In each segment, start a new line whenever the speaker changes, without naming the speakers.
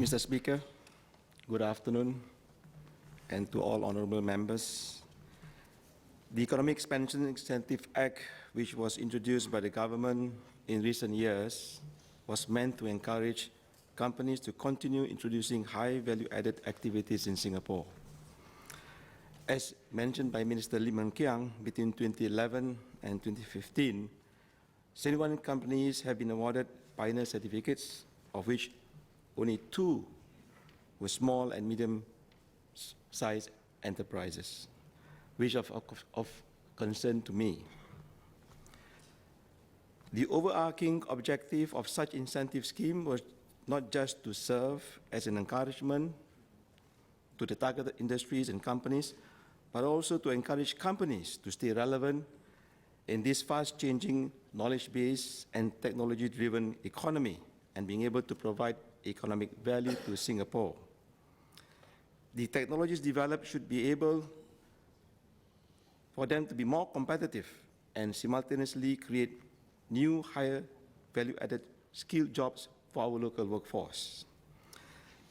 Mr. Speaker, good afternoon, and to all honourable members. The Economic Expansion Incentive Act, which was introduced by the government in recent years, was meant to encourage companies to continue introducing high value-added activities in Singapore. As mentioned by Minister Lim Mun Kiang, between 2011 and 2015, 71 companies have been awarded pioneer certificates, of which only 2 were small and medium-sized enterprises, which are of concern to me. The overarching objective of such incentive scheme was not just to serve as an encouragement to the targeted industries and companies, but also to encourage companies to stay relevant in this fast-changing, knowledge-based and technology-driven economy and being able to provide economic value to Singapore. The technologies developed should be able for them to be more competitive and simultaneously create new, higher value-added skilled jobs for our local workforce.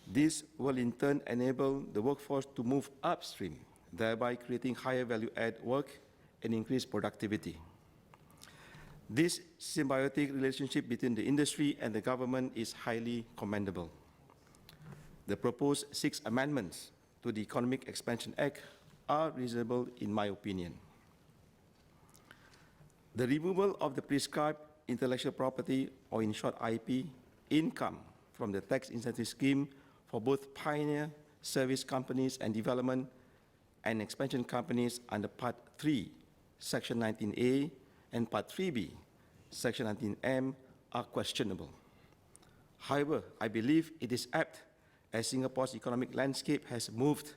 This will in turn enable the workforce to move upstream, thereby creating higher value-add work and increased productivity. This symbiotic relationship between the industry and the government is highly commendable. The proposed 6 amendments to the Economic Expansion Act are reasonable in my opinion. The removal of the prescribed intellectual property, or in short IP, income from the tax incentive scheme for both pioneer service companies and development and expansion companies under Part 3, Section 19A, and Part 3B, Section 19M, are questionable. However, I believe it is apt as Singapore's economic landscape has moved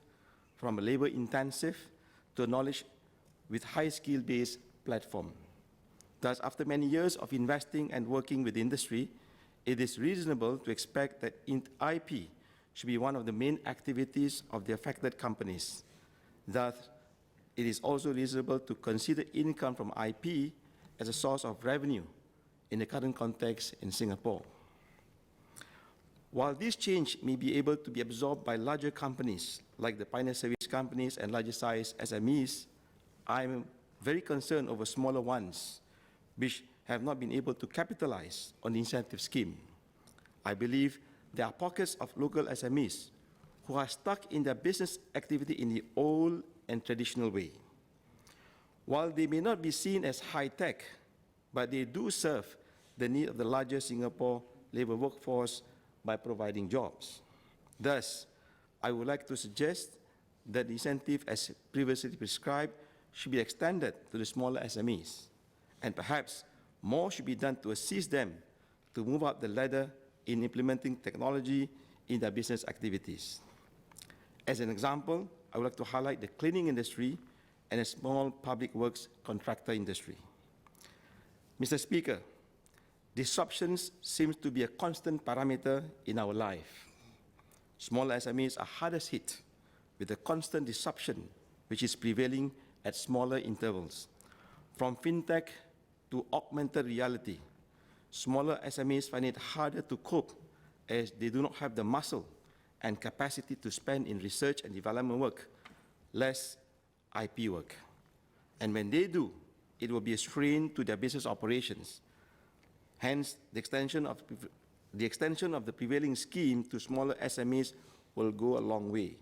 from a labor-intensive to a knowledge with high skill-based platform. Thus, after many years of investing and working with the industry, it is reasonable to expect that IP should be one of the main activities of the affected companies. Thus, it is also reasonable to consider income from IP as a source of revenue in the current context in Singapore. While this change may be able to be absorbed by larger companies like the pioneer service companies and larger size SMEs, I am very concerned over smaller ones which have not been able to capitalize on the incentive scheme. I believe there are pockets of local SMEs who are stuck in their business activity in the old and traditional way. While they may not be seen as high-tech, but they do serve the need of the larger Singapore labour workforce by providing jobs. Thus, I would like to suggest that the incentive, as previously prescribed, should be extended to the smaller SMEs, and perhaps more should be done to assist them to move up the ladder in implementing technology in their business activities. As an example, I would like to highlight the cleaning industry and a small public works contractor industry. Mr. Speaker, disruptions seems to be a constant parameter in our life. Small SMEs are hardest hit with the constant disruption which is prevailing at smaller intervals. From fintech to augmented reality, smaller SMEs find it harder to cope as they do not have the muscle and capacity to spend in research and development work, less IP work. And when they do, it will be a strain to their business operations. Hence, the extension of the prevailing scheme to smaller SMEs will go a long way.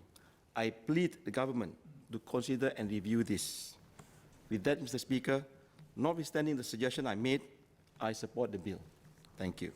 I plead the government to consider and review this. With that, Mr. Speaker, notwithstanding the suggestion I made, I support the bill. Thank you.